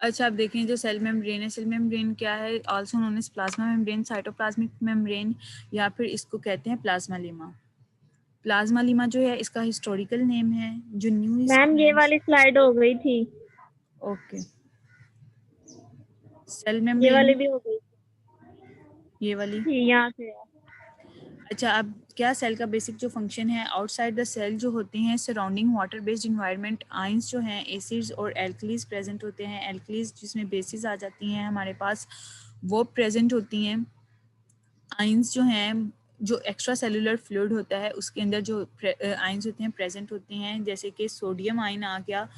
अच्छा, आप देखें जो सेल मेम्ब्रेन है, सेल मेम्ब्रेन क्या है, also known as plasma membrane, cytoplasmic membrane, या फिर इसको कहते हैं प्लाज्मा लीमा। प्लाज्मा लीमा जो है इसका हिस्टोरिकल नेम है, जो न्यू मैम ये वाली स्लाइड हो गई थी, ओके। सेल ये वाली मेम्ब्रेन, भी हो गई ये वाली। थी यहाँ से। अच्छा, अब क्या सेल का बेसिक जो फंक्शन है, आउटसाइड द सेल जो होते हैं surrounding water based environment, ions जो हैं एसिड्स और एल्कलीज प्रेजेंट होते हैं। एल्कलीज जिसमें बेसिस आ जाती हैं हमारे पास, वो प्रेजेंट होती हैं। आयंस जो हैं, जो एक्स्ट्रा सेलुलर फ्लूइड होता है उसके अंदर जो आयंस होते हैं प्रेजेंट होते हैं, जैसे कि सोडियम आयन आ गया,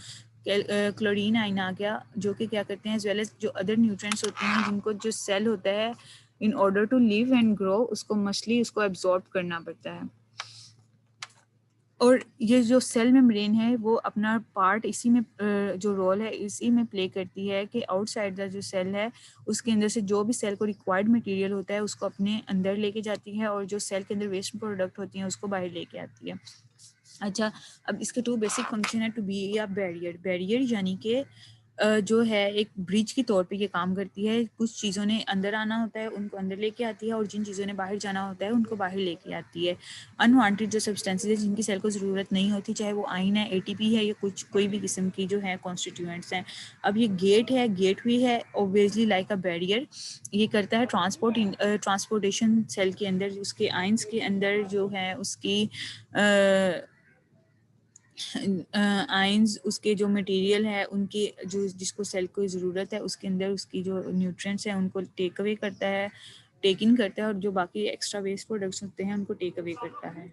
क्लोरीन आयन आ गया, जो कि क्या करते हैं एज वेल एज जो अदर न्यूट्रिएंट्स होते हैं जिनको जो सेल होता है in order to live and grow उसको मछली उसको एब्जॉर्ब करना पड़ता है। और ये जो सेल मेम्ब्रेन है वो अपना पार्ट इसी में जो रोल है इसी में प्ले करती है कि आउटसाइड द जो सेल है उसके अंदर से जो भी सेल को रिक्वायर्ड मटेरियल होता है उसको अपने अंदर लेके जाती है, और जो सेल के अंदर वेस्ट प्रोडक्ट होती हैं उसको बाहर लेके आती है। अच्छा, अब इसके टू बेसिक फंक्शन है, टू बी या बैरियर। बैरियर यानी कि जो है एक ब्रिज के तौर पे ये काम करती है। कुछ चीज़ों ने अंदर आना होता है उनको अंदर लेके आती है, और जिन चीज़ों ने बाहर जाना होता है उनको बाहर लेके आती है। अनवांटेड जो सब्सटेंसेज है जिनकी सेल को ज़रूरत नहीं होती, चाहे वो आयन है, एटीपी है, या कुछ कोई भी किस्म की जो है कॉन्स्टिट्यूएंट्स हैं। अब ये गेट है, गेट हुई है ऑब्वियसली लाइक अ बैरियर। ये करता है ट्रांसपोर्टेशन सेल के अंदर, उसके आयंस के अंदर जो है उसकी आयंस, उसके जो मटेरियल है उनकी जो जिसको सेल को ज़रूरत है उसके अंदर उसकी जो न्यूट्रिएंट्स हैं उनको टेक अवे करता है, टेक इन करता है, और जो बाकी एक्स्ट्रा वेस्ट प्रोडक्ट्स होते हैं उनको टेक अवे करता है।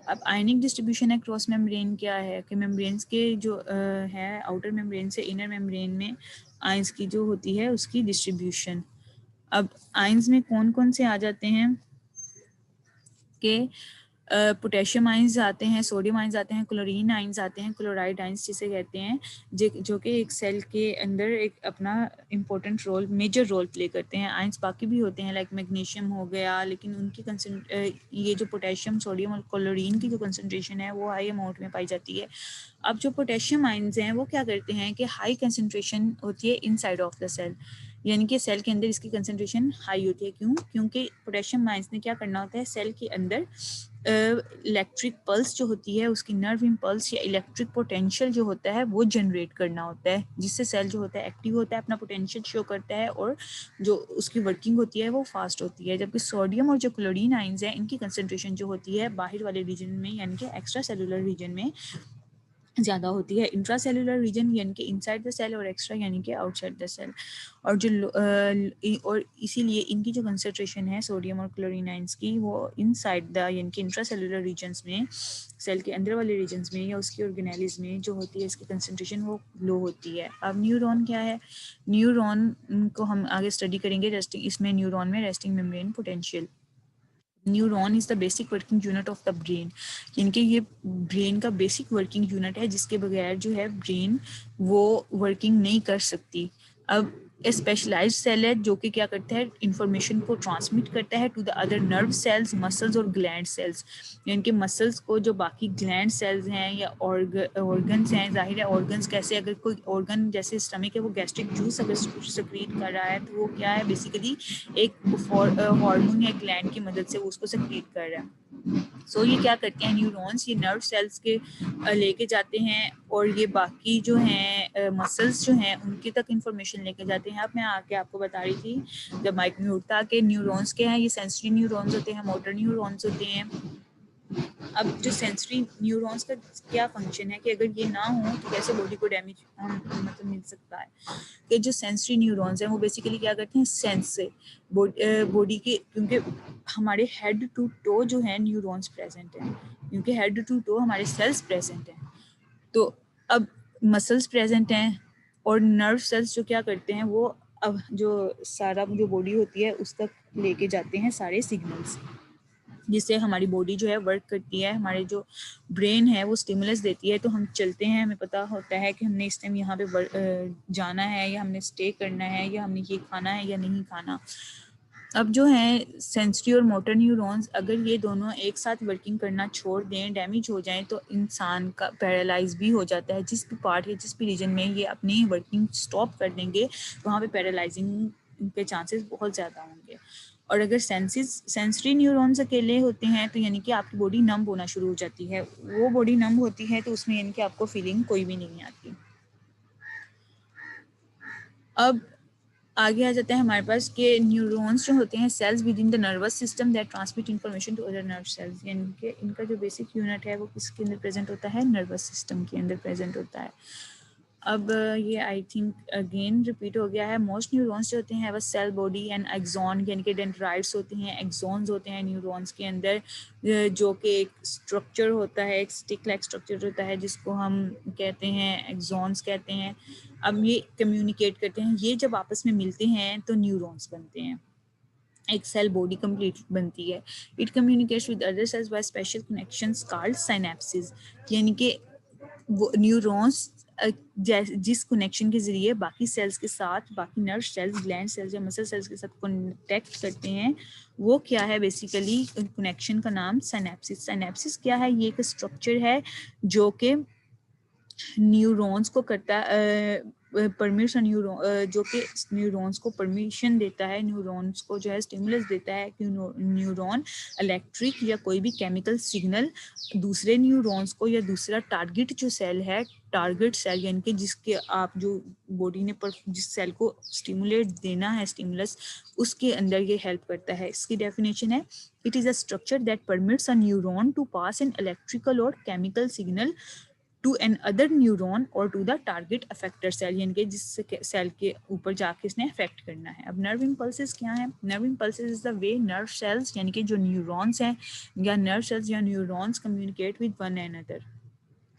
अब आयनिक डिस्ट्रीब्यूशन है क्रॉस मेम्ब्रेन क्या है कि मेम्ब्रेन्स के जो है आउटर मेम्ब्रेन से इनर मेम्ब्रेन में आयंस की जो होती है उसकी डिस्ट्रीब्यूशन। अब आयंस में कौन कौन से आ जाते हैं कि पोटेशियम आइंस आते हैं, सोडियम आइंस आते हैं, क्लोरीन आइंस आते हैं, क्लोराइड आइंस जिसे कहते हैं, जो कि एक सेल के अंदर एक अपना important role, major role play करते हैं। आइंस बाकी भी होते हैं लाइक मैग्नीशियम हो गया, लेकिन उनकी ये जो पोटेशियम, सोडियम और क्लोरीन की जो कंसनट्रेशन है वो हाई अमाउंट में पाई जाती है। अब जो पोटेशियम आइंस हैं वो क्या करते हैं कि हाई कंसनट्रेशन होती है इनसाइड ऑफ द सेल, यानी कि सेल के अंदर इसकी कंसनट्रेशन हाई होती है। क्यों? क्योंकि पोटेशियम आयंस ने क्या करना होता है सेल के अंदर इलेक्ट्रिक पल्स जो होती है उसकी नर्व इम्पल्स या इलेक्ट्रिक पोटेंशियल जो होता है वो जनरेट करना होता है, जिससे सेल जो होता है एक्टिव होता है, अपना पोटेंशियल शो करता है, और जो उसकी वर्किंग होती है वो फास्ट होती है। जबकि सोडियम और जो क्लोरीन आयंस है इनकी कंसनट्रेशन जो होती है बाहर वाले रीजन में यानी कि एक्स्ट्रा सेलुलर रीजन में ज़्यादा होती है। इंट्रा सेलुलर रीजन यानी कि इनसाइड द सेल, और एक्स्ट्रा यानी कि आउटसाइड द सेल। और और इसीलिए इनकी जो कंसंट्रेशन है सोडियम और क्लोरीन आयंस की वो इनसाइड द यानी कि इंट्रा सेलुलर रीजन्स में, सेल के अंदर वाले रीजन्स में या उसकी ऑर्गेनेलिज में जो होती है इसकी कंसंट्रेशन वो लो होती है। अब न्यूरॉन क्या है? न्यूरॉन को हम आगे स्टडी करेंगे रेस्टिंग, इसमें न्यूरॉन में resting membrane potential. Neuron is the basic working unit of the brain, यानी कि ये ब्रेन का बेसिक वर्किंग यूनिट है जिसके बगैर जो है ब्रेन वो वर्किंग नहीं कर सकती। अब स्पेशलाइज्ड सेल है जो कि क्या करता है इंफॉर्मेशन को ट्रांसमिट करता है to the other nerve cells, muscles और ग्लैंड सेल्स, यानी कि मसल्स को जो बाकी ग्लैंड सेल्स हैं या ऑर्गन्स हैं। जाहिर है ऑर्गन्स कैसे, अगर कोई ऑर्गन जैसे स्टमक है वो गैस्ट्रिक जूस अगर सक्रीट कर रहा है तो वो क्या है बेसिकली एक हार्मोन या ग्लैंड की मदद से वो उसको सक्रीट कर रहा है। सो ये क्या करते हैं न्यूरॉन्स, ये नर्व सेल्स के लेके जाते हैं, और ये बाकी जो हैं मसल्स जो हैं उनकी तक इंफॉर्मेशन लेके जाते हैं। अब मैं आके आपको बता रही थी जब माइक म्यूट था कि न्यूरॉन्स के हैं, ये सेंसरी न्यूरॉन्स होते हैं, मोटर न्यूरॉन्स होते हैं। अब जो सेंसरी न्यूरॉन्स का क्या फंक्शन है कि अगर ये ना हो तो कैसे बॉडी को डैमेज मतलब मिल सकता है, कि जो सेंसरी न्यूरॉन्स हैं वो बेसिकली क्या करते हैं सेंस से बॉडी के, क्योंकि हमारे हेड टू टो जो है न्यूरॉन्स प्रेजेंट हैं, क्योंकि हेड टू टो हमारे सेल्स प्रेजेंट हैं। तो अब मसल्स प्रेजेंट हैं और नर्व सेल्स जो क्या करते हैं वो अब जो सारा जो बॉडी होती है उस तक लेके जाते हैं सारे सिग्नल्स, जिससे हमारी बॉडी जो है वर्क करती है। हमारे जो ब्रेन है वो स्टिमुलस देती है, तो हम चलते हैं, हमें पता होता है कि हमने इस टाइम यहाँ पे जाना है या हमने स्टे करना है या हमने ये खाना है या नहीं खाना। अब जो है सेंसरी और मोटर न्यूरॉन्स, अगर ये दोनों एक साथ वर्किंग करना छोड़ दें, डैमेज हो जाएं, तो इंसान का पैरालाइज भी हो जाता है। जिस भी पार्ट या जिस भी रीजन में ये अपनी वर्किंग स्टॉप कर देंगे वहाँ पे पैरालाइजिंग के चांसेस बहुत ज़्यादा होंगे। और अगर सेंसरी न्यूरॉन्स अकेले होते हैं तो यानी कि आपकी बॉडी नम होना शुरू हो जाती है। वो बॉडी नम होती है तो उसमें यानी कि आपको फीलिंग कोई भी नहीं आती। अब आगे आ जाते हैं हमारे पास कि न्यूरॉन्स जो होते हैं cells within the nervous system that transmit information to other nerve cells, यानी कि इनका जो बेसिक यूनिट है वो किसके अंदर प्रेजेंट होता है, नर्वस सिस्टम के अंदर प्रेजेंट होता है। अब ये आई थिंक अगेन रिपीट हो गया है। मोस्ट न्यूरॉन्स जो होते हैं वो सेल बॉडी एंड एक्सॉन यानी कि डेंड्राइट्स होते हैं, एक्सॉन्स होते हैं न्यूरॉन्स के अंदर, जो कि एक स्ट्रक्चर होता है, एक स्टिक लाइक स्ट्रक्चर होता है जिसको हम कहते हैं एक्सॉन्स कहते हैं। अब ये कम्युनिकेट करते हैं, ये जब आपस में मिलते हैं तो न्यूरॉन्स बनते हैं, एक सेल बॉडी कंप्लीट बनती है। It communicates with other sales by special connections called synapses, यानी कि वो न्यूरॉन्स जिस कनेक्शन के जरिए बाकी सेल्स के साथ, बाकी नर्व सेल्स, ग्लैंड सेल्स या मसल सेल्स के साथ कॉन्टेक्ट करते हैं, वो क्या है बेसिकली कनेक्शन का नाम सिनेप्सिस। सिनेप्सिस क्या है, ये एक स्ट्रक्चर है जो कि न्यूरॉन्स को करता परमिशन जो कि न्यूरॉन्स को परमिशन देता है, न्यूरॉन्स को जो है स्टिमुलस देता है कि न्यूरॉन इलेक्ट्रिक या कोई भी केमिकल सिग्नल दूसरे न्यूरॉन्स को या दूसरा टारगेट जो सेल है, टारगेट सेल यानी कि जिसके आप जो बॉडी ने जिस सेल को स्टिमुलेट देना है स्टिमुलस, उसके अंदर ये हेल्प करता है। इसकी डेफिनेशन है, it is a structure that permits a neuron to pass an electrical और chemical signal to another neuron or to the target effector cell, यानी कि जिस सेल के ऊपर जाके इसने अफेक्ट करना है। अब नर्व इम्पल्सेस क्या है, nerve impulses is the way nerve cells यानी कि जो न्यूरॉन्स हैं या नर्व सेल्स या neurons communicate with one another.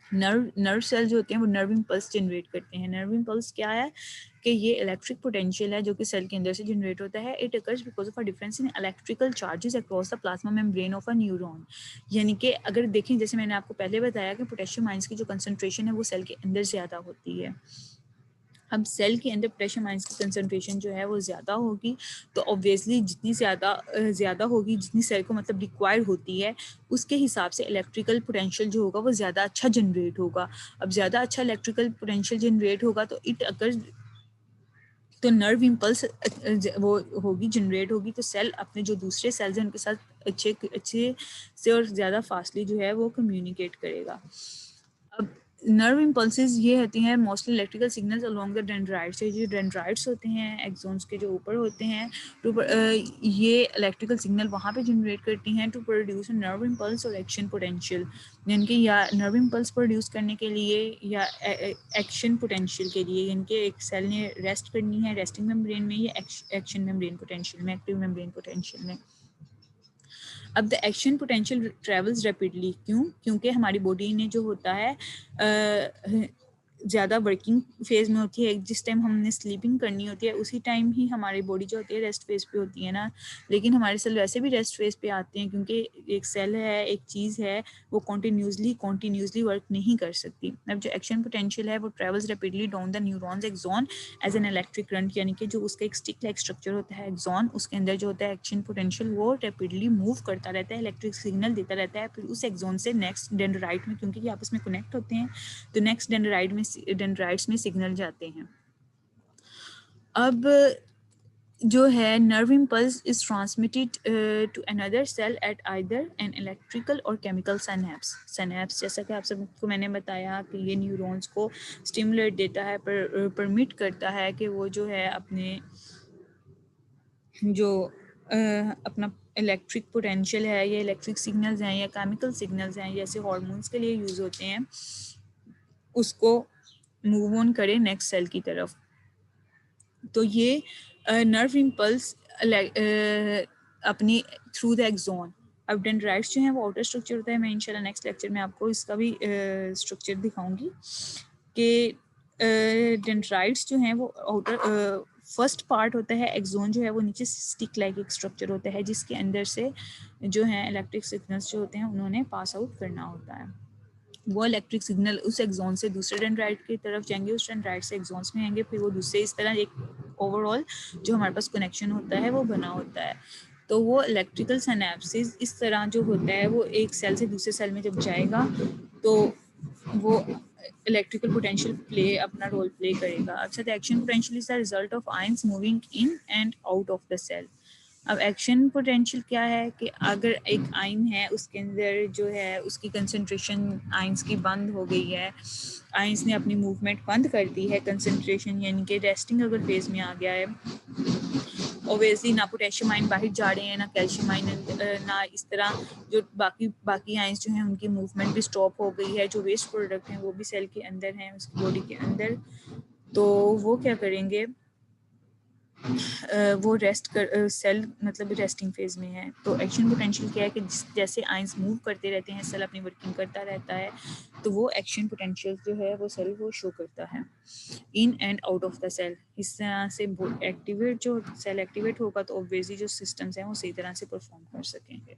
Nerve cell जो होते हैं वो नर्व इम्पल्स जनरेट करते हैं। नर्व इम्पल्स क्या है कि ये इलेक्ट्रिक पोटेंशियल है जो कि सेल के अंदर से जनरेट होता है। It occurs because of a difference in electrical charges across the plasma membrane of a neuron, यानी कि अगर देखें जैसे मैंने आपको पहले बताया कि पोटेशियम आयंस की जो कंसंट्रेशन है वो सेल के अंदर ज़्यादा होती है। अब सेल के अंदर पोटेशियम आयंस की कंसंट्रेशन जो है वो ज़्यादा होगी, तो ऑब्वियसली जितनी ज़्यादा होगी, जितनी सेल को मतलब रिक्वायर्ड होती है, उसके हिसाब से इलेक्ट्रिकल पोटेंशियल जो होगा वो ज़्यादा अच्छा जनरेट होगा। अब ज़्यादा अच्छा इलेक्ट्रिकल पोटेंशियल जनरेट होगा तो अगर तो नर्व इम्पल्स वो होगी, जनरेट होगी, तो सेल अपने जो दूसरे सेल्स हैं उनके साथ अच्छे से और ज़्यादा फास्टली जो है वो कम्युनिकेट करेगा। अब नर्व इम्पल्सेस ये होती हैं mostly electrical signals along the dendrites. ये जो डेंड्राइट्स होते हैं एक्सोन्स के जो ऊपर होते हैं, ये इलेक्ट्रिकल सिग्नल वहाँ पे जनरेट करती हैं टू प्रोड्यूस नर्व इम्पल्स और एक्शन पोटेंशियल, यानी कि या नर्व इम्पल्स प्रोड्यूस करने के लिए या एक्शन पोटेंशियल के लिए, यानी कि एक सेल ने रेस्ट करनी है रेस्टिंग मेम्ब्रेन में या एक्शन मेम्ब्रेन पोटेंशियल में, एक्टिव मेम्ब्रेन पोटेंशियल में। अब the action potential travels rapidly, क्योंकि हमारी बॉडी ने जो होता है ज़्यादा वर्किंग फेज में होती है। जिस टाइम हमने स्लीपिंग करनी होती है उसी टाइम ही हमारी बॉडी जो होती है रेस्ट फेज पे होती है ना, लेकिन हमारे सेल वैसे भी रेस्ट फेज पे आते हैं क्योंकि एक सेल है, एक चीज़ है, वो कॉन्टीन्यूसली वर्क नहीं कर सकती। अब जो एक्शन पोटेंशियल है वो travels rapidly down the neuron's axon as an electric current, यानी कि जो उसका एक स्टिक लाइक स्ट्रक्चर होता है एक्सॉन, उसके अंदर जो होता है एक्शन पोटेंशियल वो रैपिडली मूव करता रहता है, इलेक्ट्रिक सिग्नल देता रहता है। फिर उस एक्सॉन से नेक्स्ट डेंड्राइट में, क्योंकि ये आपस में कनेक्ट होते हैं, तो नेक्स्ट डेंड्राइट्स में सिग्नल जाते हैं। अब जो है nerve impulse is transmitted to another cell at either an electrical और केमिकल सिनेप्स, जैसा कि आप सबको मैंने बताया कि ये न्यूरॉन्स को स्टिमुलेट देता है, परमिट करता है कि वो जो है अपने जो अपना इलेक्ट्रिक पोटेंशियल है या इलेक्ट्रिक सिग्नल्स हैं या केमिकल सिग्नल्स हैं जैसे हार्मोन्स के लिए यूज़ होते हैं, उसको मूव ऑन करें नेक्स्ट सेल की तरफ। तो ये नर्व इम्पल्स अपनी थ्रू द एक्सॉन। अब डेंड्राइट्स जो हैं वो आउटर स्ट्रक्चर होता है, मैं इंशाल्लाह नेक्स्ट लेक्चर में आपको इसका भी स्ट्रक्चर दिखाऊंगी कि डेंड्राइट्स जो हैं वो आउटर फर्स्ट पार्ट होता है एक्सोन जो है वो नीचे स्टिक लाइक एक स्ट्रक्चर होता है जिसके अंदर से जो है इलेक्ट्रिक सिग्नल्स जो होते हैं उन्होंने पास आउट करना होता है। वो इलेक्ट्रिक सिग्नल उस एक्सॉन से दूसरे डेंड्राइट की तरफ जाएंगे, उस डेंड्राइट से एक्सॉन्स में आएंगे, फिर वो दूसरे इस तरह एक ओवरऑल जो हमारे पास कनेक्शन होता है वो बना होता है। तो वो इलेक्ट्रिकल सिनेप्सिस इस तरह जो होता है वो एक सेल से दूसरे सेल में जब जाएगा तो वो इलेक्ट्रिकल पोटेंशियल प्ले अपना रोल प्ले करेगा। अच्छा, the action potential is the result of ions moving in and out of the cell. अब एक्शन पोटेंशियल क्या है कि अगर एक आयन है उसके अंदर जो है उसकी कंसंट्रेशन आयंस की बंद हो गई है, आयंस ने अपनी मूवमेंट बंद कर दी है, कंसंट्रेशन यानी कि रेस्टिंग अगर फेज में आ गया है, ओबियसली ना पोटेशियम आयन बाहर जा रहे हैं ना कैल्शियम आयन, ना इस तरह जो बाकी आयंस जो हैं उनकी मूवमेंट भी स्टॉप हो गई है, जो वेस्ट प्रोडक्ट हैं वो भी सेल के अंदर हैं, उसकी बॉडी के अंदर, तो वो क्या करेंगे, वो सेल मतलब रेस्टिंग फेज में है। तो एक्शन पोटेंशियल क्या है कि जैसे आयंस मूव करते रहते हैं सेल अपनी वर्किंग करता रहता है, तो वो एक्शन पोटेंशियल जो है वो सेल वो शो करता है in and out of the cell. इस तरह से एक्टिवेट जो सेल एक्टिवेट होगा तो ऑब्वियसली जो सिस्टम्स हैं वो सही तरह से परफॉर्म कर सकेंगे।